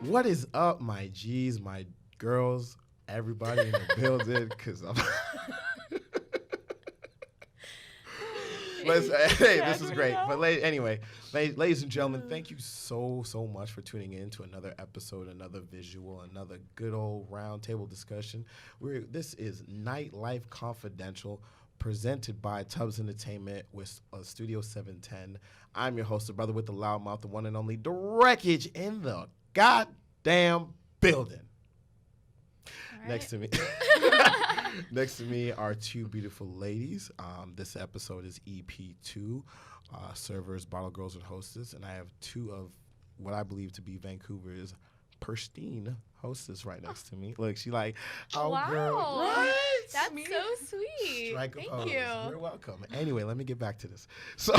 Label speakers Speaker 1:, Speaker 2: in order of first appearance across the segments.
Speaker 1: What is up, my G's, my girls, everybody in the building? Because I'm... Hey, this is great. But anyway, ladies and gentlemen, thank you so much for tuning in to another episode, another visual, another good old roundtable discussion. This is Nightlife Confidential, presented by Tubbs Entertainment with Studio 710. I'm your host, the brother with the loud mouth, the one and only, the Wreckage in the goddamn building. Right. Next to me are two beautiful ladies. This episode is EP2, Servers, Bottle Girls, and Hostess, and I have two of what I believe to be Vancouver's pristine hostess right next to me. Look, she like, oh,
Speaker 2: wow.
Speaker 1: Girl, right?
Speaker 2: That's so sweet.
Speaker 1: Strike
Speaker 2: Thank
Speaker 1: pose.
Speaker 2: you.
Speaker 1: You're welcome. Anyway, let me get back to this. So,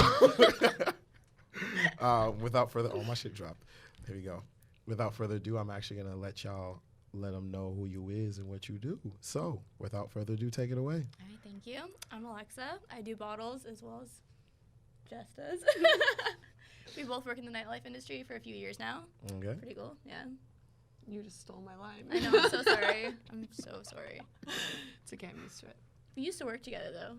Speaker 1: without further, my shit dropped. There we go. Without further ado, I'm actually gonna let them know who you is and what you do. So, without further ado, take it away.
Speaker 2: All right, thank you. I'm Alexa. I do bottles as well as Jess does. We both work in the nightlife industry for a few years now.
Speaker 1: Okay.
Speaker 2: Pretty cool, yeah.
Speaker 3: You just stole my line.
Speaker 2: I know, I'm so sorry. I'm so sorry.
Speaker 3: It's okay, I'm used to it.
Speaker 2: We used to work together, though.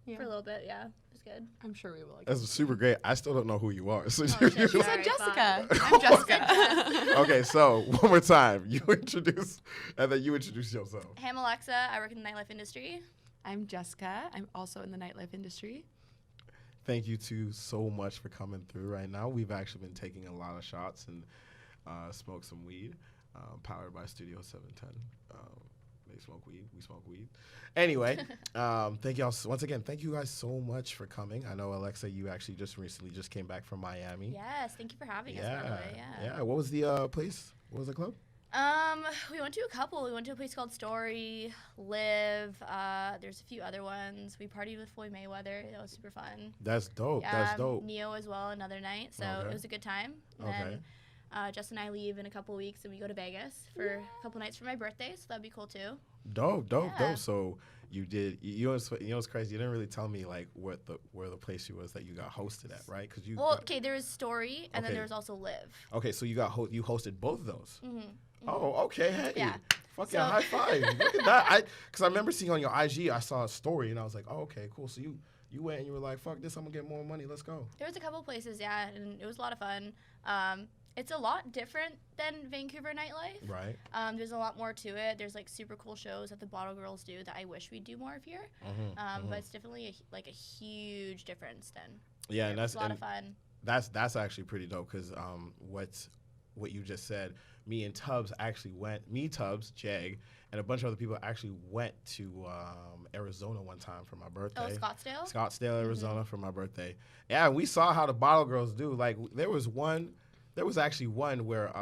Speaker 2: Yeah. For a little bit, yeah. It was good.
Speaker 3: I'm sure we will.
Speaker 1: That's super great. I still don't know who you are. So
Speaker 2: shit,
Speaker 3: she said Jessica.
Speaker 2: I'm Jessica.
Speaker 1: Okay, so one more time. You introduce, and then you introduce yourself.
Speaker 2: Hey, I'm Alexa. I work in the nightlife industry.
Speaker 3: I'm Jessica. I'm also in the nightlife industry.
Speaker 1: Thank you two so much for coming through right now. We've actually been taking a lot of shots and smoked some weed, powered by Studio 710. They smoke weed. We smoke weed. Anyway, thank y'all once again. Thank you guys so much for coming. I know, Alexa, you actually just recently came back from Miami.
Speaker 2: Yes, thank you for having us, by the way.
Speaker 1: Yeah. What was the place? What was the club?
Speaker 2: We went to a couple. We went to a place called Story, Live. There's a few other ones. We partied with Floyd Mayweather. It was super fun.
Speaker 1: That's dope. That's dope.
Speaker 2: Neo as well, another night. So it was a good time. And then Jess and I leave in a couple weeks, and we go to Vegas for a couple nights for my birthday. So that'd be cool too.
Speaker 1: Dope. So you did. You know what's crazy? You didn't really tell me like where the place you was that you got hosted at, right? Because
Speaker 2: okay, there was Story, and then there was also Live.
Speaker 1: Okay, so you hosted both of those.
Speaker 2: Mm-hmm.
Speaker 1: Oh, okay. Hey.
Speaker 2: Yeah.
Speaker 1: Fuck yeah, high five. Look at that. Because I remember seeing on your IG, I saw a story, and I was like, oh, okay, cool. So you went and you were like, fuck this, I'm going to get more money. Let's go. There
Speaker 2: was a couple places, yeah, and it was a lot of fun. It's a lot different than Vancouver nightlife.
Speaker 1: Right.
Speaker 2: There's a lot more to it. There's, like, super cool shows that the Bottle Girls do that I wish we'd do more of here. But it's definitely, a huge difference then.
Speaker 1: Yeah, and that's
Speaker 2: a lot of fun.
Speaker 1: That's actually pretty dope because what you just said, me and Tubbs actually went, Jag, and a bunch of other people actually went to Arizona one time for my birthday.
Speaker 2: Oh, Scottsdale?
Speaker 1: Scottsdale, Arizona for my birthday. Yeah, and we saw how the Bottle Girls do. Like, there was actually one where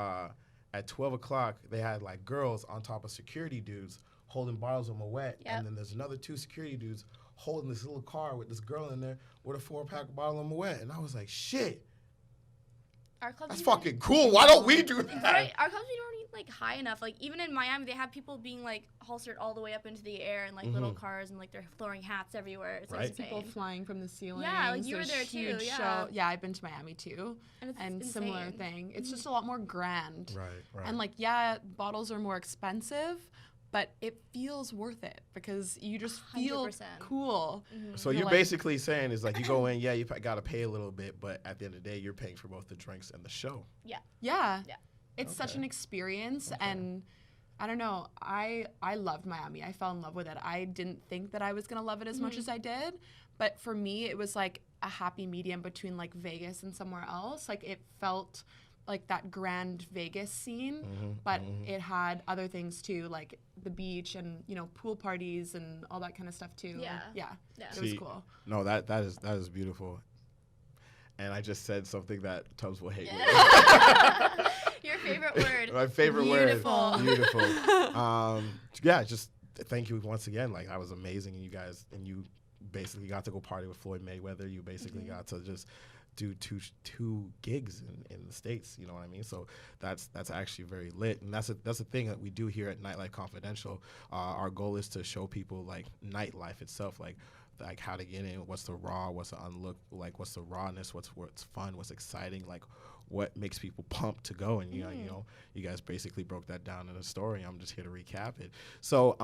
Speaker 1: at 12 o'clock, they had, like, girls on top of security dudes holding bottles of Moet, and then there's another two security dudes holding this little car with this girl in there with a 4-pack bottle of Moet. And I was like, shit. That's fucking cool. Why don't we do that?
Speaker 2: Right. Our clubs we don't like high enough. Like even in Miami, they have people being like holstered all the way up into the air and like little cars and like they're throwing hats everywhere. It's like
Speaker 3: people flying from the ceiling.
Speaker 2: Yeah, like you were there too. Yeah.
Speaker 3: Show. Yeah, I've been to Miami too. And similar thing. It's just a lot more grand.
Speaker 1: Right.
Speaker 3: And like bottles are more expensive. But it feels worth it because you just feel 100%. Cool.
Speaker 2: Mm-hmm.
Speaker 1: So you're basically saying is like you go in, you got to pay a little bit, but at the end of the day, you're paying for both the drinks and the show.
Speaker 3: Yeah. It's such an experience, and I don't know. I loved Miami. I fell in love with it. I didn't think that I was gonna love it as much as I did, but for me, it was like a happy medium between like Vegas and somewhere else. Like it felt like that grand Vegas scene, but it had other things too, like the beach and pool parties and all that kind of stuff too. Yeah. It was cool.
Speaker 1: No, that is beautiful. And I just said something that Tubbs will hate me.
Speaker 2: Your favorite word.
Speaker 1: My favorite
Speaker 2: Beautiful.
Speaker 1: word. Beautiful. Just thank you once again. Like that was amazing, and you basically got to go party with Floyd Mayweather. You basically got to just do two gigs in the States, you know what I mean? So that's actually very lit, and that's a thing that we do here at Nightlife Confidential. Our goal is to show people like nightlife itself, like like how to get in, what's the raw, what's the what's the rawness, what's fun, what's exciting, like what makes people pumped to go. And you know, you guys basically broke that down in a story. I'm just here to recap it. So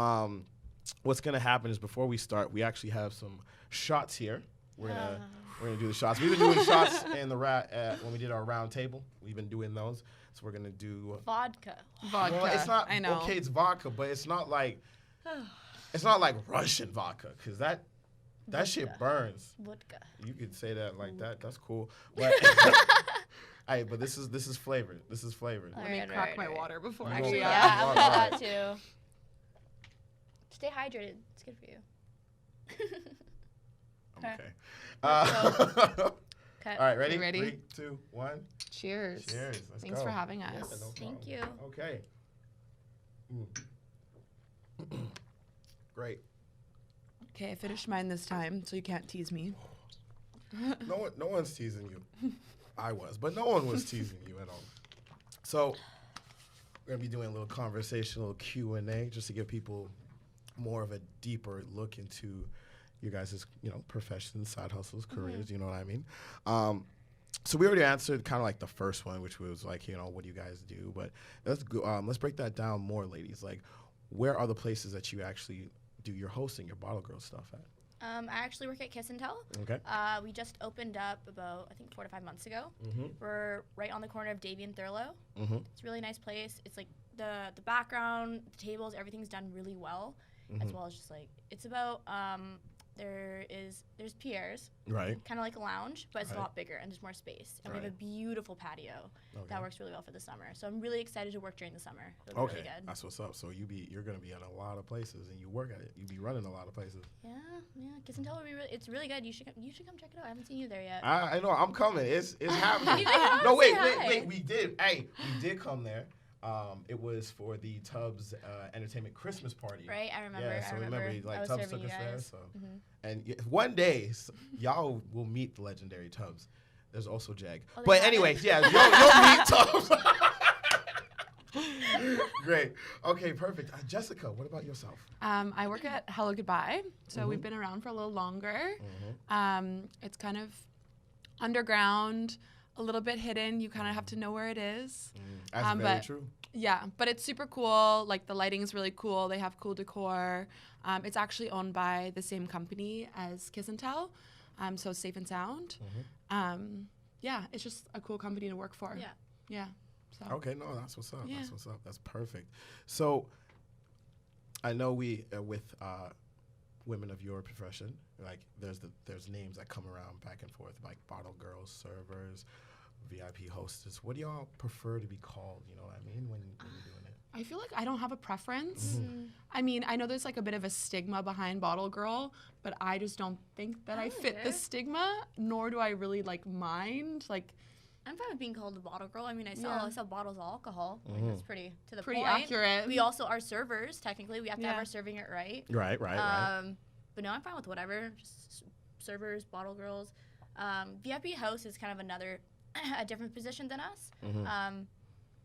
Speaker 1: what's gonna happen is before we start, we actually have some shots here. We're gonna do the shots. We've been doing shots in the when we did our round table. We've been doing those. So we're gonna do
Speaker 2: Vodka.
Speaker 1: Well, it's not.
Speaker 3: I know.
Speaker 1: Okay, it's vodka, but it's not like Russian vodka, because that shit burns.
Speaker 2: Vodka.
Speaker 1: You could say that like that. That's cool. But but this is flavored. This is flavored.
Speaker 3: Let me crack my water before.
Speaker 2: Actually,
Speaker 1: Yeah.
Speaker 2: yeah, I'll do
Speaker 1: Alright.
Speaker 2: that too. Stay hydrated. It's good for you.
Speaker 1: Okay.
Speaker 2: Okay.
Speaker 1: All right, ready?
Speaker 3: You ready?
Speaker 1: 3, 2, 1.
Speaker 3: Cheers.
Speaker 1: Cheers. Let's
Speaker 3: Thanks
Speaker 1: go.
Speaker 3: for having
Speaker 1: Yeah,
Speaker 3: us.
Speaker 1: no
Speaker 2: Thank
Speaker 1: problem.
Speaker 2: you.
Speaker 1: Okay. Great.
Speaker 3: Okay, I finished mine this time, so you can't tease me.
Speaker 1: No one's teasing you. I was, but no one was teasing you at all. So we're gonna be doing a little conversational Q&A just to give people more of a deeper look into your guys' professions, side hustles, careers. You know what I mean? So we already answered kind of like the first one, which was like, what do you guys do? But let's go. Let's break that down more, ladies. Like, where are the places that you actually do your hosting, your Bottle Girl stuff at?
Speaker 2: I actually work at Kiss and Tell.
Speaker 1: Okay.
Speaker 2: We just opened up about, I think, 4 to 5 months ago.
Speaker 1: Mm-hmm.
Speaker 2: We're right on the corner of Davie and Thurlow.
Speaker 1: Mm-hmm.
Speaker 2: It's a really nice place. It's like the background, the tables, everything's done really well, as well as just like it's about there's Pierre's,
Speaker 1: Right.
Speaker 2: kind of like a lounge, but it's
Speaker 1: Right.
Speaker 2: a lot bigger and there's more space. And we have
Speaker 1: Right.
Speaker 2: a beautiful patio that works really well for the summer. So I'm really excited to work during the summer. It'll be
Speaker 1: Okay,
Speaker 2: really good.
Speaker 1: that's what's up. So you're gonna be at a lot of places, and you work at it. You be running a lot of places.
Speaker 2: Yeah. Kiss and Tell would be it's really good. You should come check it out. I haven't seen you there yet.
Speaker 1: I know. I'm coming. It's happening.
Speaker 2: You didn't come
Speaker 1: No,
Speaker 2: say
Speaker 1: wait.
Speaker 2: hi.
Speaker 1: We did. Hey, we did come there. It was for the Tubbs Entertainment Christmas party.
Speaker 2: Right, I remember.
Speaker 1: Yeah, so
Speaker 2: I remember.
Speaker 1: like
Speaker 2: I was
Speaker 1: Tubbs
Speaker 2: serving
Speaker 1: took
Speaker 2: you
Speaker 1: us there.
Speaker 2: guys.
Speaker 1: So, and one day y'all will meet the legendary Tubbs. There's also Jag.
Speaker 2: Oh, they
Speaker 1: But
Speaker 2: have
Speaker 1: anyways,
Speaker 2: it?
Speaker 1: yeah, you'll meet Tubbs. Great. Okay, perfect. Jessica, what about yourself?
Speaker 3: I work at Hello Goodbye, so we've been around for a little longer. It's kind of underground, a little bit hidden. You kind of have to know where it is.
Speaker 1: That's very
Speaker 3: but
Speaker 1: true.
Speaker 3: Yeah, but it's super cool. Like the lighting is really cool. They have cool decor. It's actually owned by the same company as Kiss and Tell, so Safe and Sound. Yeah, it's just a cool company to work for.
Speaker 2: Yeah.
Speaker 3: Yeah. So.
Speaker 1: Okay, no, that's what's up.
Speaker 3: Yeah.
Speaker 1: That's what's up. That's perfect. So, I know we with women of your profession, like there's names that come around back and forth, like bottle girls, servers, VIP hostess. What do y'all prefer to be called? You know what I mean when you're doing it?
Speaker 3: I feel like I don't have a preference. I mean, I know there's like a bit of a stigma behind bottle girl, but I just don't think that I fit the stigma, nor do I really like mind. Like,
Speaker 2: I'm fine with being called the bottle girl. I mean, I
Speaker 3: Yeah.
Speaker 2: sell bottles of alcohol. Like, that's pretty to the
Speaker 3: pretty
Speaker 2: point.
Speaker 3: accurate.
Speaker 2: We also are servers. Technically, we have to have
Speaker 3: Yeah.
Speaker 2: our serving it right.
Speaker 1: Right.
Speaker 2: But no, I'm fine with whatever. Just servers, bottle girls. VIP host is kind of a different position than us.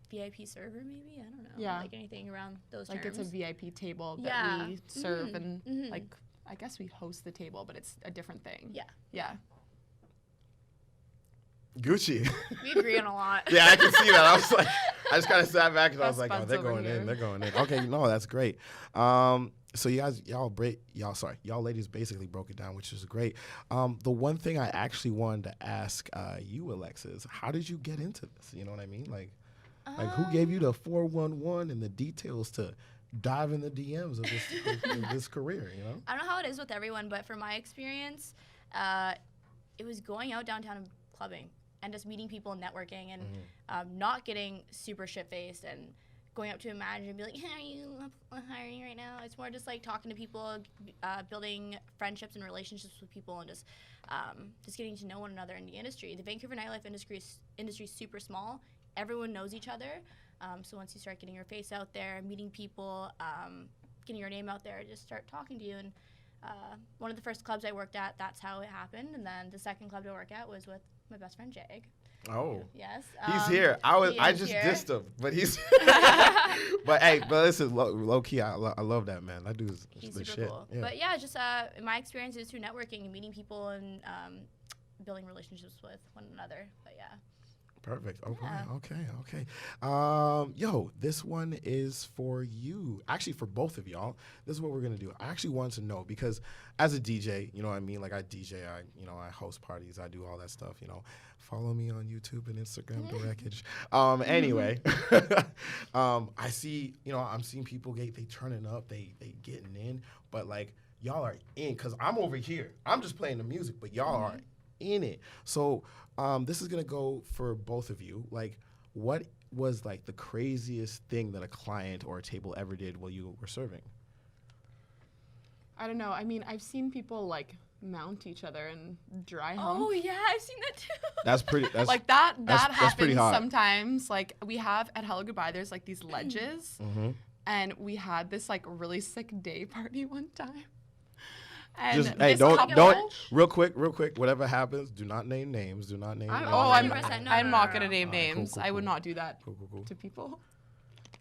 Speaker 2: VIP server, maybe? I don't know.
Speaker 3: Yeah.
Speaker 2: Like anything around those
Speaker 3: like
Speaker 2: terms.
Speaker 3: it's a VIP table that
Speaker 2: Yeah.
Speaker 3: we serve and
Speaker 2: Mhm.
Speaker 3: like I guess we host the table, but it's a different thing.
Speaker 2: Yeah.
Speaker 3: Yeah.
Speaker 1: Gucci.
Speaker 2: We agree on a lot.
Speaker 1: Yeah, I can see that. I was like, I just kind of sat back and I was
Speaker 3: Best
Speaker 1: like, oh,
Speaker 3: buds
Speaker 1: they're
Speaker 3: over
Speaker 1: going
Speaker 3: here.
Speaker 1: in. They're going in. Okay, no, that's great. So y'all ladies basically broke it down, which is great. The one thing I actually wanted to ask you, Alexa, is how did you get into this? You know what I mean? Like who gave you the 411 and the details to dive in the DMs of this career? You know?
Speaker 2: I don't know how it is with everyone, but from my experience, it was going out downtown and clubbing and just meeting people and networking and not getting super shit-faced and going up to a manager and be like, hey, are you hiring right now? It's more just like talking to people, building friendships and relationships with people and just getting to know one another in the industry. The Vancouver nightlife industry is super small. Everyone knows each other. So once you start getting your face out there, meeting people, getting your name out there, just start talking to you. And one of the first clubs I worked at, that's how it happened. And then the second club I worked at was with my best friend, Jag.
Speaker 1: Oh.
Speaker 2: Yes.
Speaker 1: He's here. I just
Speaker 2: here.
Speaker 1: dissed him, but he's. But hey, but listen, low key, I love that man. That dude's
Speaker 2: He's
Speaker 1: the
Speaker 2: super
Speaker 1: shit.
Speaker 2: cool.
Speaker 1: Yeah.
Speaker 2: But yeah, just in my experience is through networking and meeting people and building relationships with one another. But yeah.
Speaker 1: Perfect. Okay.
Speaker 2: Yeah.
Speaker 1: Okay. Yo, this one is for you. Actually, for both of y'all. This is what we're gonna do. I actually want to know because as a DJ, you know what I mean. Like I DJ, I host parties, I do all that stuff. You know, follow me on YouTube and Instagram, the Wreckage. Anyway, I see. You know, I'm seeing people they turning up, they getting in, but like y'all are in because I'm over here. I'm just playing the music, but y'all are in it. So. This is gonna go for both of you. Like, what was like the craziest thing that a client or a table ever did while you were serving?
Speaker 3: I don't know. I mean, I've seen people like mount each other and dry hump.
Speaker 2: Oh yeah, I've seen that too.
Speaker 1: That's pretty. That's
Speaker 3: like that
Speaker 1: that's pretty
Speaker 3: happens
Speaker 1: hot.
Speaker 3: sometimes. Like we have at Hello Goodbye, there's like these ledges, and we had this like really sick day party one time. And
Speaker 1: just hey, don't
Speaker 3: couple,
Speaker 1: real quick. Whatever happens, do not name names. Do not name. names.
Speaker 3: I'm not gonna name names.
Speaker 1: Cool,
Speaker 3: I would not do that
Speaker 1: cool.
Speaker 3: to people.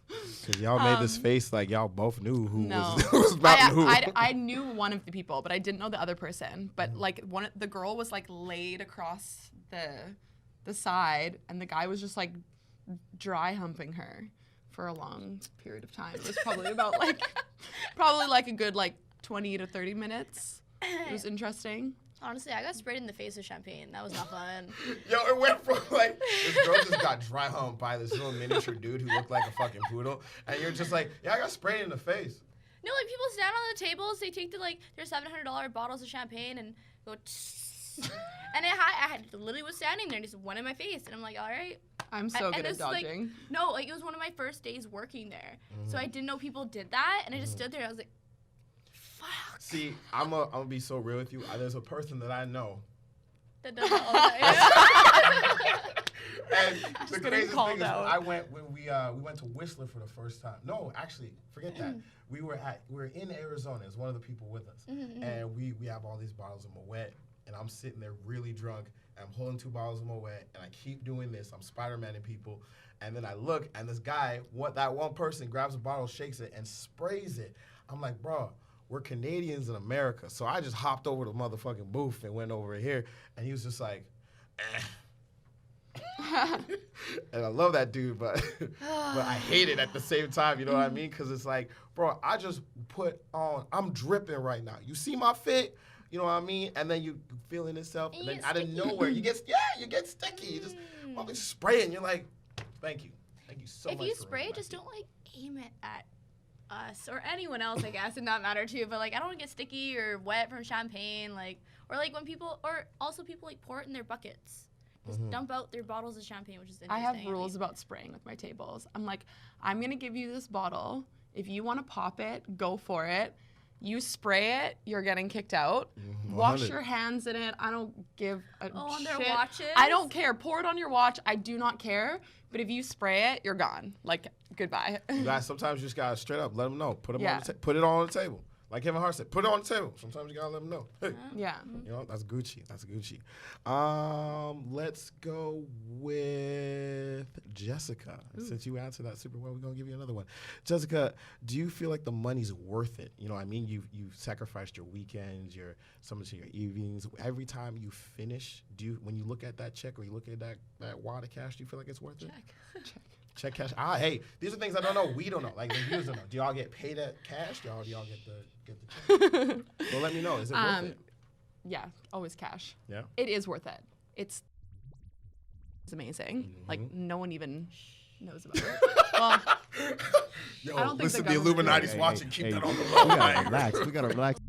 Speaker 1: Because y'all made this face like y'all both knew who
Speaker 3: No.
Speaker 1: was about who.
Speaker 3: I knew one of the people, but I didn't know the other person. But like the girl was like laid across the side, and the guy was just like dry humping her for a long period of time. It was probably about like a good like 20 to 30 minutes. It was interesting.
Speaker 2: Honestly, I got sprayed in the face with champagne. That was not fun.
Speaker 1: Yo, it went from like this girl just got dry humped by this little miniature dude who looked like a fucking poodle, and you're just like, yeah, I got sprayed in the face.
Speaker 2: No, like people stand on the tables, they take their $700 bottles of champagne and go, and I had literally was standing there and just one in my face, and I'm like, all right.
Speaker 3: I'm so good at
Speaker 2: Like,
Speaker 3: dodging.
Speaker 2: no, like it was one of my first days working there, so I didn't know people did that, and I just stood there and I was like, fuck.
Speaker 1: See, I'm gonna be so real with you. There's a person that I know.
Speaker 2: That does that all the time.
Speaker 1: And the craziest thing is,
Speaker 3: out.
Speaker 1: when we went to Whistler for the first time. No, actually, forget that. We were in Arizona. It's one of the people with us, and we have all these bottles of Moet, and I'm sitting there really drunk. And I'm holding 2 bottles of Moet, and I keep doing this. I'm Spider-Man-ing people, and then I look, and this guy, that one person, grabs a bottle, shakes it, and sprays it. I'm like, bro. We're Canadians in America. So I just hopped over to the motherfucking booth and went over here. And he was just like, and I love that dude, but I hate it at the same time. You know what I mean? Because it's like, bro, I just put on, I'm dripping right now. You see my fit? You know what I mean? And then you feeling itself. And then out of nowhere, you get sticky. You just spray it and you're like, thank you. Thank you so much.
Speaker 2: If you spray, just don't like aim it at us or anyone else, I guess, in that matter too. But like, I don't want to get sticky or wet from champagne, like, or like when people, or also people like pour it in their buckets, just dump out their bottles of champagne, which is interesting.
Speaker 3: I have rules about spraying with my tables. I'm like, I'm gonna give you this bottle. If you want to pop it, go for it. You spray it, you're getting kicked out. Wash your hands in it. I don't give a shit.
Speaker 2: On their watches?
Speaker 3: I don't care. Pour it on your watch. I do not care. But if you spray it, you're gone. Like, goodbye.
Speaker 1: You guys, sometimes you just gotta straight up let them know. Put it all on the table. Like Kevin Hart said, put it on the table. Sometimes you gotta let them know. Hey.
Speaker 3: Yeah.
Speaker 1: You know, that's Gucci. Let's go with Jessica. Since you answered that super well, we're gonna give you another one. Jessica, do you feel like the money's worth it? You know what I mean? You've sacrificed your weekends, some of your evenings. Every time you finish, when you look at that check or you look at that wad of cash, do you feel like it's worth it? Check cash. Hey, these are things I don't know. We don't know. Like the viewers don't know. Do y'all get paid at cash? Do y'all get the check? So let me know. Is it worth it?
Speaker 3: Yeah, always cash.
Speaker 1: Yeah.
Speaker 3: It is worth it. It's amazing. Like no one even knows about it. Well,
Speaker 1: Yo,
Speaker 3: I don't think
Speaker 1: listen,
Speaker 3: the
Speaker 1: the Illuminati's watching. Keep that on the low.
Speaker 4: We gotta relax.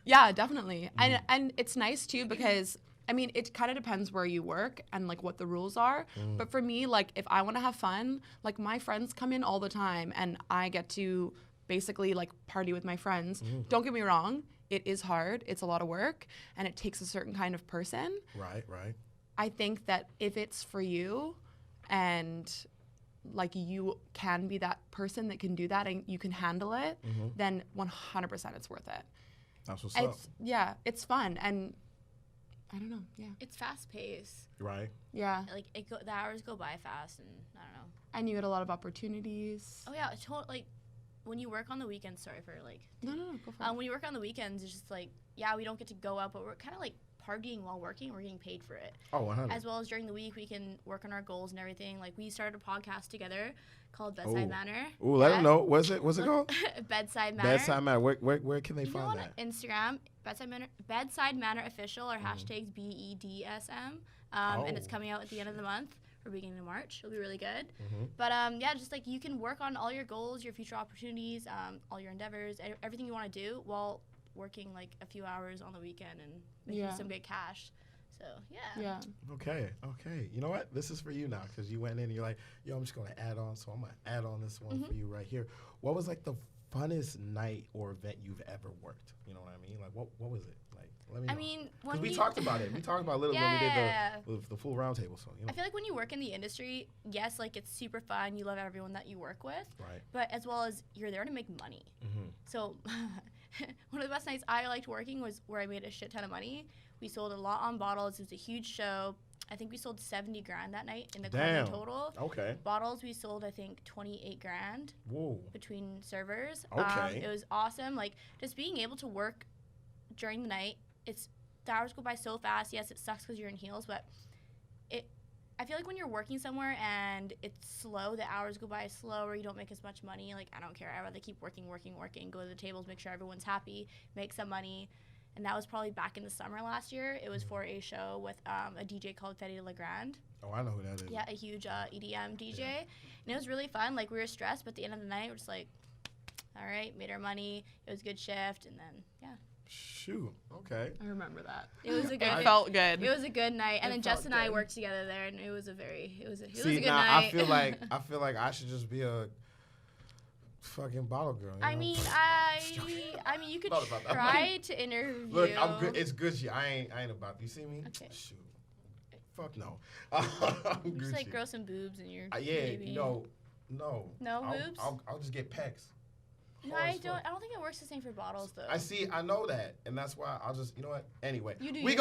Speaker 3: Yeah, definitely. And it's nice too because I mean, it kind of depends where you work and like what the rules are. But for me, like if I want to have fun, like my friends come in all the time and I get to basically like party with my friends. Don't get me wrong, it is hard. It's a lot of work and it takes a certain kind of person.
Speaker 1: Right.
Speaker 3: I think that if it's for you and like you can be that person that can do that and you can handle it, then 100% it's worth it.
Speaker 1: That's what's up.
Speaker 3: Yeah, it's fun, and I don't know. Yeah,
Speaker 2: It's fast paced.
Speaker 1: Right.
Speaker 3: yeah,
Speaker 2: Like the hours go by fast, and I don't know.
Speaker 3: and you get a lot of opportunities.
Speaker 2: Oh yeah, like when you work on the weekends. Sorry for like.
Speaker 3: No, go for it.
Speaker 2: When you work on the weekends, it's just like, yeah, we don't get to go out, but we're kind of like partying while working. We're getting paid for it.
Speaker 1: Oh, 100.
Speaker 2: As well as during the week, we can work on our goals and everything. Like we started a podcast together called Bedside Manor.
Speaker 1: Ooh, let them know. What's it called?
Speaker 2: Bedside Manor.
Speaker 1: Bedside Manor. Where can they
Speaker 2: You
Speaker 1: find
Speaker 2: go
Speaker 1: that?
Speaker 2: on Instagram, Bedside Manor Official, or hashtags BEDSM. And it's coming out at the end of the month or beginning of March. It'll be really good. But yeah, just like you can work on all your goals, your future opportunities, all your endeavors, everything you want to do while working like a few hours on the weekend and making some good cash. So yeah.
Speaker 1: Okay. You know what? This is for you now because you went in and you're like, yo, I'm just going to add on. So I'm going to add on this one for you right here. What was like the funnest night or event you've ever worked? You know what I mean? Like what was it? Like let me know.
Speaker 2: I mean,
Speaker 1: because we talked about it. We talked about it a little when we did the full roundtable. So, you know.
Speaker 2: I feel like when you work in the industry, yes, like it's super fun. You love everyone that you work with.
Speaker 1: Right.
Speaker 2: But as well as you're there to make money. So one of the best nights I liked working was where I made a shit ton of money. We sold a lot on bottles. It was a huge show. I think we sold 70 grand that night in the club in total.
Speaker 1: Okay.
Speaker 2: Bottles, we sold, I think, 28 grand.
Speaker 1: Whoa.
Speaker 2: Between servers.
Speaker 1: Okay.
Speaker 2: It was awesome. Like, just being able to work during the night, the hours go by so fast. Yes, it sucks because you're in heels, but I feel like when you're working somewhere and it's slow, the hours go by slow, or you don't make as much money. Like, I don't care. I'd rather keep working, go to the tables, make sure everyone's happy, make some money. And that was probably back in the summer last year. It was for a show with a DJ called Fetty Legrand.
Speaker 1: Oh, I know who that is.
Speaker 2: Yeah, a huge EDM DJ. And it was really fun. Like, we were stressed, but at the end of the night, we're just like, all right, made our money. It was a good shift. And then, yeah.
Speaker 1: Shoot. Okay.
Speaker 3: I remember that.
Speaker 2: It was a good.
Speaker 3: It felt good.
Speaker 2: It was a good night, and then Jess and I
Speaker 3: good.
Speaker 2: worked together there, and it was a good
Speaker 1: now,
Speaker 2: night.
Speaker 1: I feel like I should just be a fucking bottle girl. You know?
Speaker 2: I mean, you could
Speaker 1: Thought about that.
Speaker 2: try to interview.
Speaker 1: Look, I'm good. It's Gucci. I ain't about. You see me?
Speaker 2: Okay.
Speaker 1: Shoot. Fuck no.
Speaker 2: You just like
Speaker 1: Gucci.
Speaker 2: grow some boobs in your.
Speaker 1: Yeah.
Speaker 2: baby.
Speaker 1: No.
Speaker 2: No boobs.
Speaker 1: I'll just get pecs.
Speaker 2: No, I don't think it works the same for bottles though.
Speaker 1: I know that, and that's why I'll just, you know what? Anyway,
Speaker 2: You do
Speaker 1: you,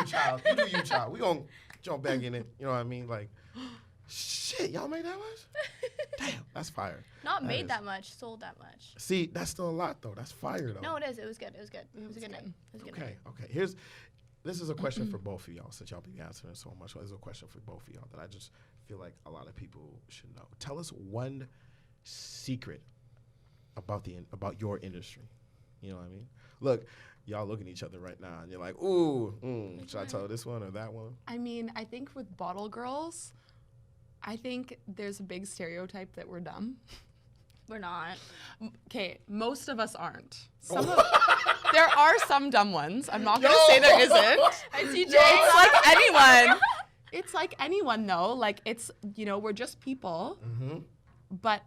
Speaker 1: child. You do you, child. We gonna jump back in it. You know what I mean? Like, shit, y'all made that much? Damn, that's fire.
Speaker 2: Not that made that much, sold that much.
Speaker 1: See, that's still a lot though. That's fire though.
Speaker 2: No, it is. It was good. It was good. It was a good night. It was a good night.
Speaker 1: Okay. This is a question for both of y'all, since y'all be answering so much. This is a question for both of y'all that I just feel like a lot of people should know. Tell us one secret about your industry. You know what I mean? Look, y'all look at each other right now, and you're like, ooh, should I tell this one or that one?
Speaker 3: I mean, I think with bottle girls, I think there's a big stereotype that we're dumb.
Speaker 2: We're not.
Speaker 3: Okay, most of us aren't. There are some dumb ones. I'm not gonna say there isn't.
Speaker 2: I see Jay.
Speaker 3: It's like anyone. It's like anyone though. Like it's, we're just people. But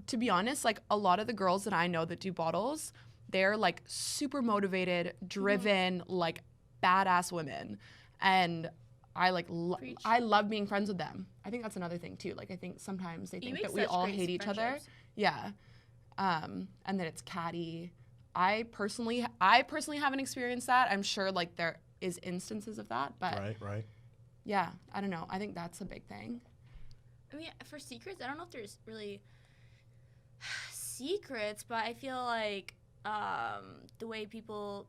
Speaker 3: to be honest, like a lot of the girls that I know that do bottles, they're like super motivated, driven, like badass women. And I I love being friends with them. I think that's another thing too. Like I think sometimes they think that we all hate each other. Yeah. And that it's catty. I personally haven't experienced that. I'm sure like there is instances of that, but
Speaker 1: right.
Speaker 3: Yeah, I don't know. I think that's a big thing.
Speaker 2: I mean, for secrets, I don't know if there's really secrets, but I feel like the way people,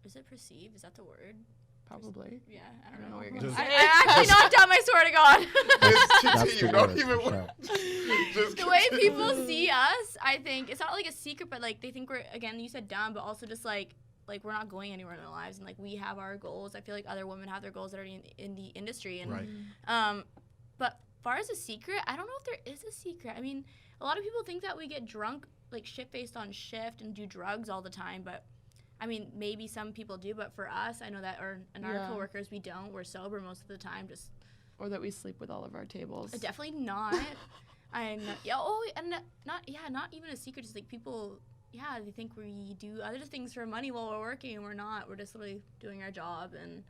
Speaker 2: is it perceive? Is that the word?
Speaker 3: Probably.
Speaker 2: Yeah, I don't know
Speaker 3: what
Speaker 2: what
Speaker 3: you're
Speaker 2: you're
Speaker 3: gonna
Speaker 2: going
Speaker 3: say.
Speaker 2: I actually knocked down my swear to God.
Speaker 1: Just continue. Don't even worry.
Speaker 2: The way people see us, I think, it's not like a secret, but like they think we're, again, you said dumb, but also just like we're not going anywhere in our lives, and like we have our goals. I feel like other women have their goals that are in the industry, and but far as a secret, I don't know if there is a secret. I mean, a lot of people think that we get drunk, like shit-faced on shift and do drugs all the time, but I mean, maybe some people do, but for us, I know that, and our coworkers, we don't. We're sober most of the time, just.
Speaker 3: Or that we sleep with all of our tables.
Speaker 2: Definitely not. And not even a secret. Just like people, they think we do other things for money while we're working, and we're not. We're just really doing our job, and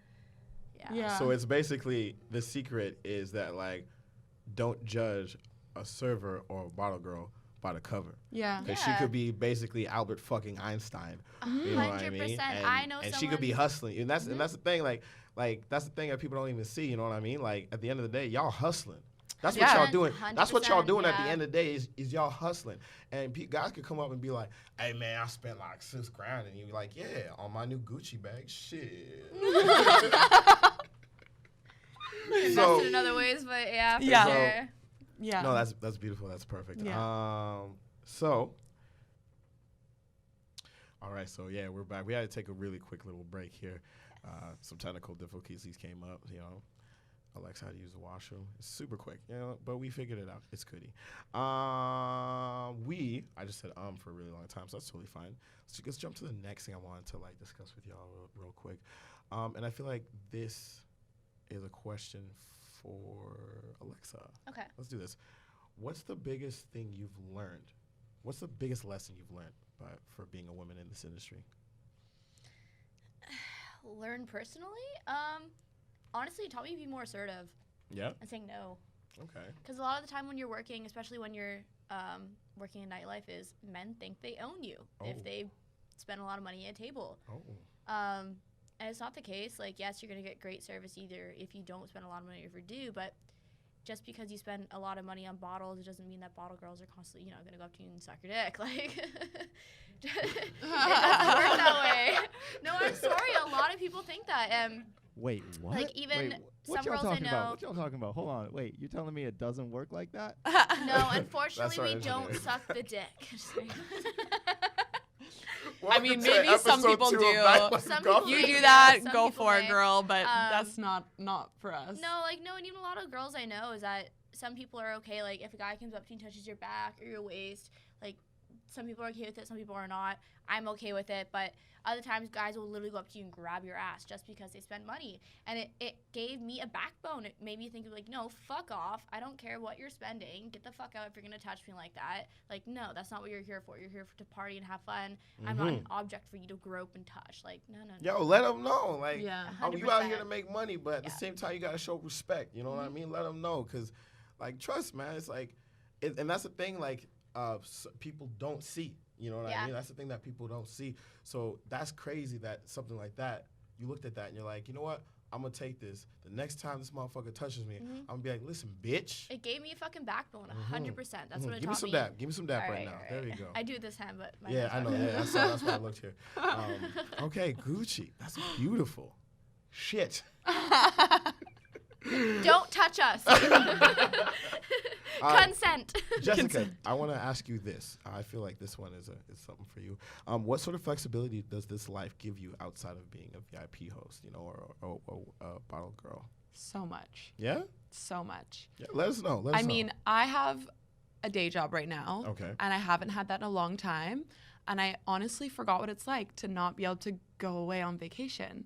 Speaker 1: So it's basically, the secret is that like, don't judge a server or a bottle girl by the cover.
Speaker 3: Yeah.
Speaker 1: Because she could be basically Albert fucking Einstein. You know what I mean?
Speaker 2: 100%. I know
Speaker 1: and she could be hustling. And that's the thing, like that's the thing that people don't even see, you know what I mean? Like at the end of the day, y'all hustling. That's what y'all doing. That's what y'all doing at the end of the day is y'all hustling. And guys could come up and be like, hey man, I spent like $6,000, and you be like, yeah, on my new Gucci bag, shit.
Speaker 2: Invested in other ways, but yeah.
Speaker 3: Yeah. Yeah.
Speaker 1: No, that's beautiful. That's perfect.
Speaker 3: Yeah.
Speaker 1: So, all right. So yeah, we're back. We had to take a really quick little break here. Some technical difficulties came up. You know, Alexa had to use the washroom. It's super quick. You know, but we figured it out. It's goody. I just said for a really long time, so that's totally fine. So let's jump to the next thing I wanted to like discuss with y'all real quick. And I feel like this is a question for Alexa.
Speaker 2: Okay.
Speaker 1: Let's do this. What's the biggest thing you've learned? What's the biggest lesson you've learned for being a woman in this industry?
Speaker 2: Learn personally? Honestly, it taught me to be more assertive.
Speaker 1: Yeah.
Speaker 2: And saying no.
Speaker 1: Okay.
Speaker 2: Because a lot of the time when you're working, especially when you're working in nightlife, is men think they own you if they spend a lot of money at a table. And it's not the case. Like, yes, you're going to get great service either if you don't spend a lot of money if you do, but just because you spend a lot of money on bottles, it doesn't mean that bottle girls are constantly, going to go up to you and suck your dick. Like, it doesn't work that way. No, I'm sorry. A lot of people think that.
Speaker 4: Wait, what?
Speaker 2: Like, even
Speaker 4: what
Speaker 2: some
Speaker 4: y'all
Speaker 2: girls I
Speaker 4: talking
Speaker 2: know.
Speaker 4: about? What y'all talking about? Hold on. Wait, you're telling me it doesn't work like that?
Speaker 2: No, unfortunately, we don't
Speaker 1: engineer.
Speaker 2: suck the dick.
Speaker 3: I mean, maybe some people do.
Speaker 2: Some people
Speaker 3: You
Speaker 2: may.
Speaker 3: do that,
Speaker 2: Some
Speaker 3: go
Speaker 2: people
Speaker 3: for
Speaker 2: may.
Speaker 3: it, girl. But that's not for us.
Speaker 2: No, and even a lot of girls I know is that some people are okay. Like, if a guy comes up to you and touches your back or your waist, like, some people are okay with it, some people are not. I'm okay with it, but other times guys will literally go up to you and grab your ass just because they spend money. And it gave me a backbone. It made me think of, like, no, fuck off. I don't care what you're spending. Get the fuck out if you're going to touch me like that. Like, no, that's not what you're here for. You're here to party and have fun. Mm-hmm. I'm not an object for you to grope and touch. Like, no.
Speaker 1: Yo, let them know. Like,
Speaker 3: Yeah.
Speaker 1: you out here to make money, but at the same time, you got to show respect. You know what I mean? Let them know. Because, like, trust, man, it's like, and that's the thing, like, people don't see. You know what I mean? That's the thing that people don't see. So that's crazy that something like that, you looked at that and you're like, you know what? I'm going to take this. The next time this motherfucker touches me, I'm going to be like, listen, bitch.
Speaker 2: It gave me a fucking backbone, 100%. That's what it
Speaker 1: Give me
Speaker 2: taught
Speaker 1: some
Speaker 2: me.
Speaker 1: dap. Give me some dap
Speaker 2: All
Speaker 1: right now. There you go.
Speaker 2: I do this hand, but my
Speaker 1: Yeah, I know. Yeah, that's why I looked here. Okay, Gucci. That's beautiful. Shit.
Speaker 2: Don't touch us. Consent.
Speaker 1: Jessica, I want to ask you this. I feel like this one is something for you. What sort of flexibility does this life give you outside of being a VIP host, or a bottle girl?
Speaker 3: So much.
Speaker 1: Yeah?
Speaker 3: So much.
Speaker 1: Yeah, let us know.
Speaker 3: I mean, I have a day job right now.
Speaker 1: Okay.
Speaker 3: And I haven't had that in a long time. And I honestly forgot what it's like to not be able to go away on vacation.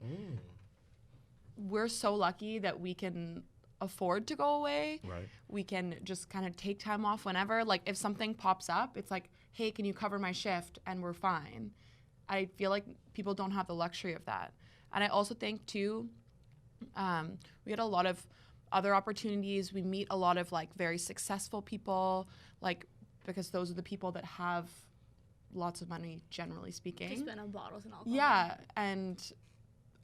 Speaker 3: We're so lucky that we can afford to go away.
Speaker 1: Right.
Speaker 3: We can just kind of take time off whenever. Like, if something pops up, it's like, hey, can you cover my shift? And we're fine. I feel like people don't have the luxury of that. And I also think, too, we had a lot of other opportunities. We meet a lot of, like, very successful people, like, because those are the people that have lots of money, generally speaking.
Speaker 2: To spend on bottles and alcohol.
Speaker 3: Yeah. And,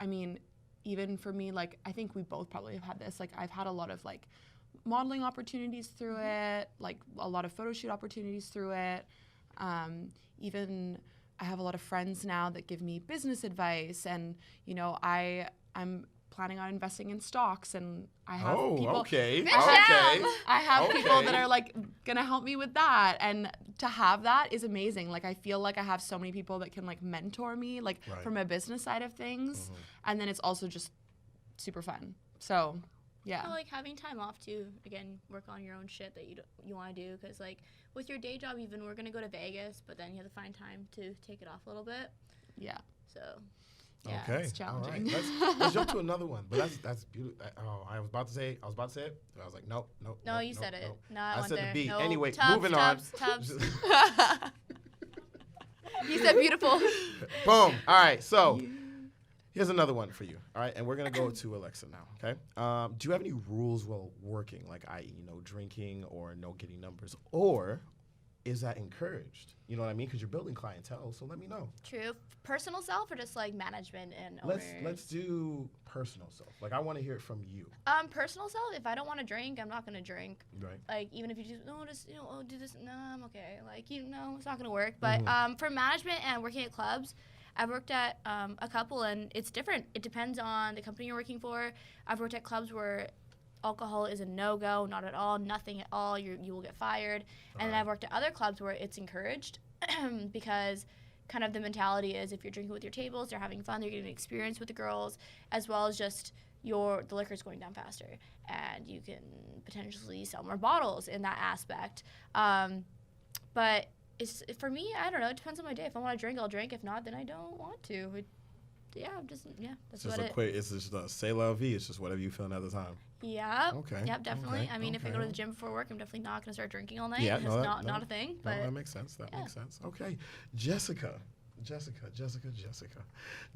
Speaker 3: I mean, even for me, like, I think we both probably have had this. Like, I've had a lot of, like, modeling opportunities through it, like, a lot of photo shoot opportunities through it. Even I have a lot of friends now that give me business advice. And, I'm planning on investing in stocks. And I have people.
Speaker 1: Okay.
Speaker 3: I have people that are, like, going to help me with that. And to have that is amazing. Like, I feel like I have so many people that can, like, mentor me, like, from a business side of things. And then it's also just super fun. So, yeah.
Speaker 2: So, like, having time off, too, again, work on your own shit that you want to do. Because, like, with your day job, even, we're going to go to Vegas, but then you have to find time to take it off a little bit.
Speaker 3: Yeah.
Speaker 2: So,
Speaker 3: yeah,
Speaker 1: okay.
Speaker 3: it's challenging.
Speaker 1: All right. Let's jump to another one. But that's beautiful. I was about to say it. I was like, nope.
Speaker 2: No, you said it. No, I went
Speaker 1: said
Speaker 2: there.
Speaker 1: the B.
Speaker 2: No,
Speaker 1: Anyway,
Speaker 2: Tubbs,
Speaker 1: moving
Speaker 2: Tubbs. You said beautiful.
Speaker 1: Boom. All right. So here's another one for you. All right. And we're going to go to Alexa now. Okay. Do you have any rules while working, like, i.e., no drinking or no getting numbers? Or is that encouraged? You know what I mean? Because you're building clientele, so let me know.
Speaker 2: True. Personal self or just like management and owners?
Speaker 1: Let's do personal self. Like, I want to hear it from you.
Speaker 2: Personal self, if I don't want to drink, I'm not going to drink.
Speaker 1: Right.
Speaker 2: Like, even if you just, no, just, do this. No, I'm okay. Like, it's not going to work. But for management and working at clubs, I've worked at a couple, and it's different. It depends on the company you're working for. I've worked at clubs where alcohol is a no-go, not at all, nothing at all. You will get fired. And then I've worked at other clubs where it's encouraged because kind of the mentality is if you're drinking with your tables, they're having fun, they're getting experience with the girls, as well as just the liquor's going down faster, and you can potentially sell more bottles in that aspect. But for me, I don't know. It depends on my day. If I want to drink, I'll drink. If not, then I don't want to. That's
Speaker 1: just
Speaker 2: about it.
Speaker 1: It's just a say la vie. It's just whatever you feel at the time.
Speaker 2: Yeah.
Speaker 1: Okay.
Speaker 2: Yep, definitely.
Speaker 1: Okay.
Speaker 2: I mean, if I go to the gym before work, I'm definitely not going to start drinking all night.
Speaker 1: Yeah,
Speaker 2: It's not a thing. But
Speaker 1: that makes sense. That makes sense. Okay, Jessica. Do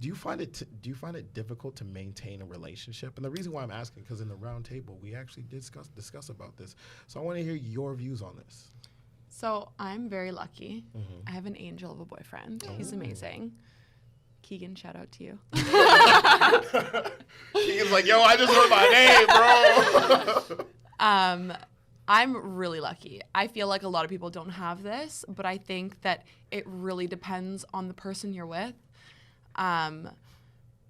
Speaker 1: you find it difficult to maintain a relationship? And the reason why I'm asking, because in the round table we actually discuss about this. So I want to hear your views on this.
Speaker 3: So I'm very lucky. I have an angel of a boyfriend. He's amazing. Keegan, shout out to you.
Speaker 1: Keegan's like, yo, I just heard my name, bro.
Speaker 3: I'm really lucky. I feel like a lot of people don't have this, but I think that it really depends on the person you're with.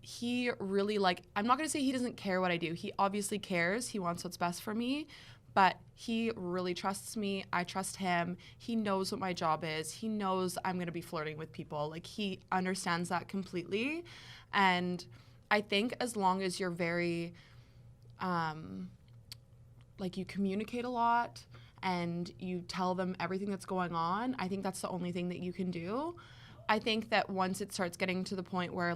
Speaker 3: He really, I'm not going to say he doesn't care what I do. He obviously cares. He wants what's best for me, but he really trusts me. I trust him. He knows what my job is. He knows I'm going to be flirting with people. He understands that completely. And I think as long as you're very, you communicate a lot and you tell them everything that's going on, I think that's the only thing that you can do. I think that once it starts getting to the point where,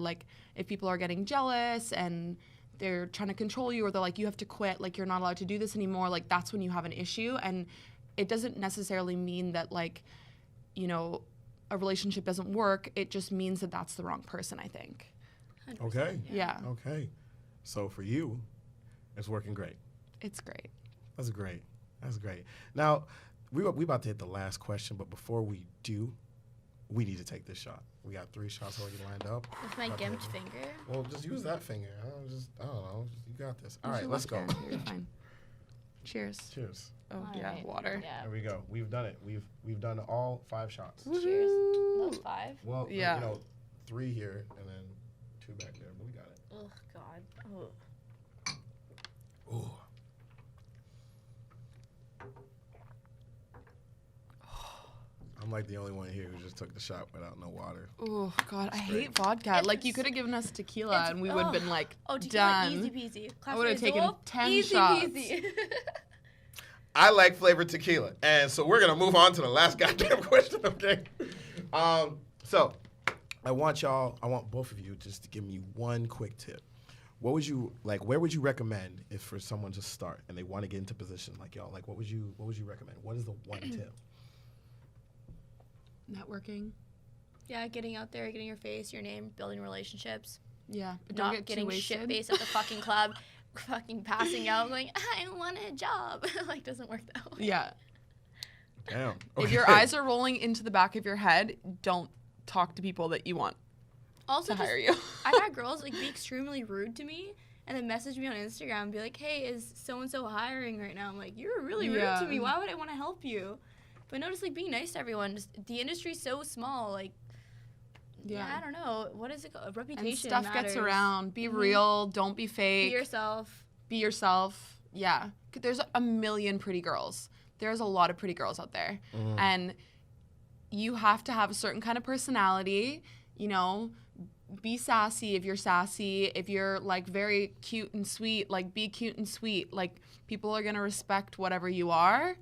Speaker 3: if people are getting jealous and they're trying to control you, or they're like, you have to quit, you're not allowed to do this anymore, that's when you have an issue. And it doesn't necessarily mean that, a relationship doesn't work. It just means that that's the wrong person, I think.
Speaker 1: Okay.
Speaker 3: Yeah.
Speaker 1: Okay. So for you, it's working great.
Speaker 3: It's great.
Speaker 1: That's great. Now, we about to hit the last question, but before we do, we need to take this shot. We got 3 shots already lined up.
Speaker 2: With my gimped finger?
Speaker 1: Well, just use that finger. I don't know. You got this. All right, let's go.
Speaker 3: You're fine. Cheers.
Speaker 1: Cheers.
Speaker 3: Oh,
Speaker 2: All
Speaker 3: yeah,
Speaker 2: right.
Speaker 3: water.
Speaker 2: Yeah.
Speaker 1: There we go. We've done it. We've done all 5 shots.
Speaker 2: Cheers. Those 5?
Speaker 1: Well,
Speaker 3: yeah.
Speaker 1: 3 here and then 2 back there, but we got it.
Speaker 2: Oh, God. Oh.
Speaker 1: Ooh. I'm the only one here who just took the shot without no water.
Speaker 3: Oh, God, I hate vodka. You could have given us tequila and we would have been
Speaker 2: tequila,
Speaker 3: done.
Speaker 2: easy peasy.
Speaker 3: I would have taken 10
Speaker 2: easy
Speaker 3: shots.
Speaker 2: Peasy.
Speaker 1: I like flavored tequila. And so we're going to move on to the last goddamn question, okay? So I want both of you just to give me one quick tip. What would you, where would you recommend if for someone to start and they want to get into position like y'all? What would you recommend? What is the one tip?
Speaker 3: Networking.
Speaker 2: Yeah, getting out there, getting your face, your name, building relationships.
Speaker 3: Yeah, but don't
Speaker 2: Not
Speaker 3: get
Speaker 2: getting
Speaker 3: too wasted.
Speaker 2: shit-faced at the fucking club, fucking passing out, going, I want a job. Doesn't work that way.
Speaker 3: Yeah.
Speaker 1: Damn.
Speaker 3: If your eyes are rolling into the back of your head, don't talk to people that you want
Speaker 2: Also,
Speaker 3: to hire you.
Speaker 2: I've had girls be extremely rude to me and then message me on Instagram and be like, hey, is so-and-so hiring right now? I'm like, you're really rude to me. Why would I want to help you? But notice, being nice to everyone. Just, the industry's so small. Yeah, I don't know. What is it called? Reputation
Speaker 3: and stuff
Speaker 2: matters.
Speaker 3: gets around. Be real. Don't be fake.
Speaker 2: Be yourself.
Speaker 3: Yeah. There's a million pretty girls. There's a lot of pretty girls out there. And you have to have a certain kind of personality. Be sassy if you're sassy. If you're, very cute and sweet, be cute and sweet. People are going to respect whatever you are.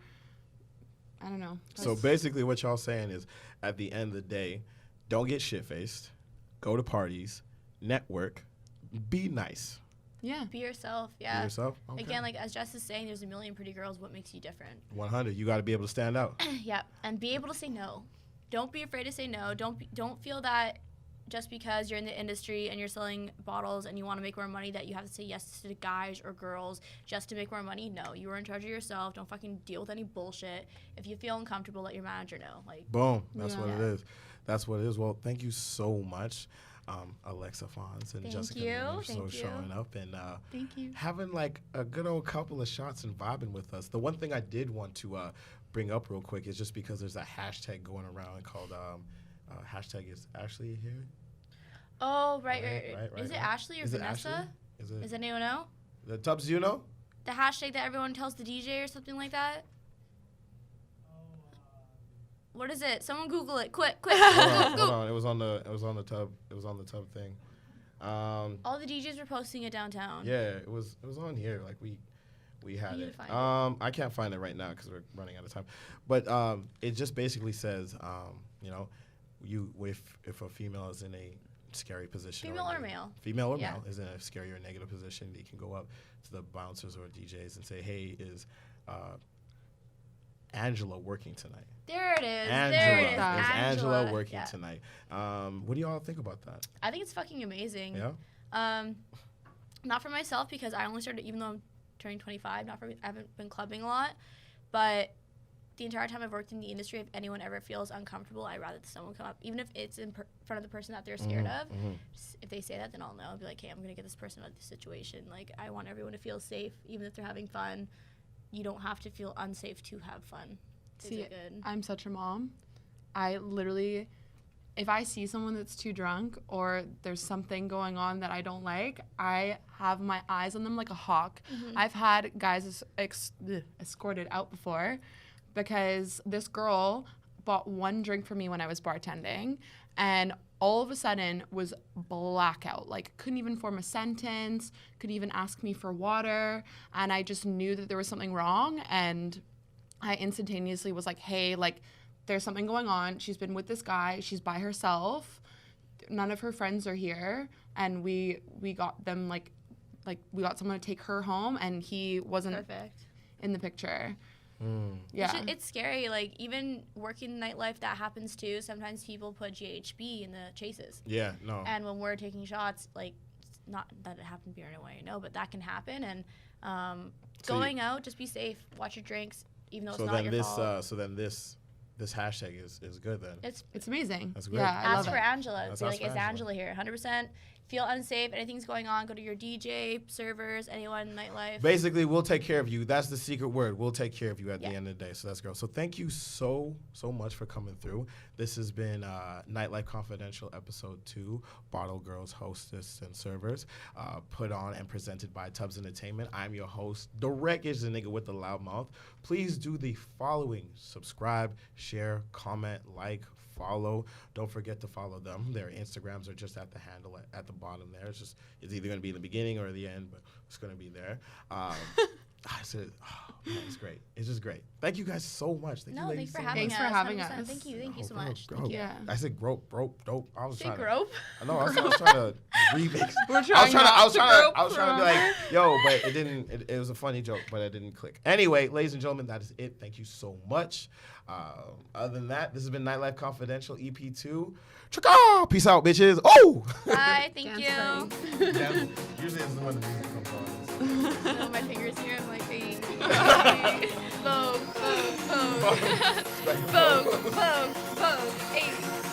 Speaker 3: I don't know.
Speaker 1: So basically what y'all saying is, at the end of the day, don't get shit-faced, go to parties, network, be nice.
Speaker 3: Yeah.
Speaker 2: Be yourself, yeah.
Speaker 1: Be yourself? Okay.
Speaker 2: Again, as Jess is saying, there's a million pretty girls. What makes you different?
Speaker 1: 100. You got to be able to stand out.
Speaker 2: Yeah, and be able to say no. Don't be afraid to say no. Don't feel that just because you're in the industry and you're selling bottles and you want to make more money that you have to say yes to guys or girls just to make more money. No, you are in charge of yourself. Don't fucking deal with any bullshit. If you feel uncomfortable, let your manager know. Like,
Speaker 1: boom. That's what it is. That's what it is. Well, thank you so much, Alexa Fawns and Jessica Newman, for showing up and
Speaker 2: thank you.
Speaker 1: Having like a good old couple of shots and vibing with us. The one thing I did want to bring up real quick is just because there's a hashtag going around called hashtag is Ashley here.
Speaker 2: Oh, right. Is it Ashley or
Speaker 1: is
Speaker 2: Vanessa? Does anyone know?
Speaker 1: The Tubbs, you know?
Speaker 2: The hashtag that everyone tells the DJ or something like that? What is it? Someone Google it. Quick.
Speaker 1: Hold on. It was on the tub thing.
Speaker 2: All the DJs were posting it downtown.
Speaker 1: Yeah, it was on here. Like we had it. I can't find it right now because we're running out of time. But it just basically says, if a female is in a scary position,
Speaker 2: female or male
Speaker 1: is in a scary or negative position, they can go up to the bouncers or DJs and say, "Hey, is Angela working tonight?"
Speaker 2: There it is.
Speaker 1: Is Angela working tonight? What do y'all think about that?
Speaker 2: I think it's fucking amazing.
Speaker 1: Yeah.
Speaker 2: Not for myself because I only started, even though I'm turning 25. I haven't been clubbing a lot, but the entire time I've worked in the industry, if anyone ever feels uncomfortable, I'd rather someone come up, even if it's in front of the person that they're scared of. If they say that, then I'll know. I'll be like, hey, I'm gonna get this person out of this situation. Like, I want everyone to feel safe, even if they're having fun. You don't have to feel unsafe to have fun.
Speaker 3: See, I'm such a mom. I literally, if I see someone that's too drunk or there's something going on that I don't like, I have my eyes on them like a hawk. I've had guys escorted out before because this girl bought one drink for me when I was bartending and all of a sudden was blackout, like couldn't even form a sentence, could even ask me for water, and I just knew that there was something wrong, and I instantaneously was like, hey, like there's something going on. She's been with this guy, she's by herself, none of her friends are here, and we got them like we got someone to take her home, and he wasn't in the picture. Yeah,
Speaker 2: it's scary. Like, even working nightlife, that happens too. Sometimes people put GHB in the chases.
Speaker 1: Yeah, no.
Speaker 2: And when we're taking shots, like, not that it happened beer in a way, no, but that can happen. And going out, just be safe. Watch your drinks, even though it's not your fault.
Speaker 1: So then this hashtag is good then.
Speaker 2: It's
Speaker 3: amazing.
Speaker 1: That's great.
Speaker 3: Yeah, I love
Speaker 2: ask for
Speaker 3: it.
Speaker 2: Angela. Be like, is Angela here? 100%. Feel unsafe, anything's going on, go to your DJ, servers, anyone in nightlife.
Speaker 1: Basically, we'll take care of you. That's the secret word. We'll take care of you at the end of the day. So that's great. So thank you so much for coming through. This has been Nightlife Confidential Episode 2, Bottle Girls, Hostess, and Servers, put on and presented by Tubbs Entertainment. I'm your host, the Wreckage, the nigga with the loud mouth. Please do the following: subscribe, share, comment, like, follow. Don't forget to follow them. Their Instagrams are just at the handle at the bottom there. It's either going to be in the beginning or the end, but it's going to be there. I said, man, it's great. It's just great. Thank you guys so much.
Speaker 2: Thanks for having us.
Speaker 3: Thanks for having us.
Speaker 2: Thank you so much.
Speaker 1: Thank you.
Speaker 3: Yeah.
Speaker 1: I said grope, dope. I was trying
Speaker 2: grope?
Speaker 1: I know. I was trying to remix.
Speaker 3: I
Speaker 1: was trying to be like, yo, but it didn't. It was a funny joke, but it didn't click. Anyway, ladies and gentlemen, that is it. Thank you so much. Other than that, this has been Nightlife Confidential EP2. Peace out, bitches. Oh!
Speaker 2: Bye, thank you.
Speaker 1: Yeah, usually it's when the music comes on.
Speaker 2: No, my fingers here, I'm like, hey. Vogue. Vogue. Hey.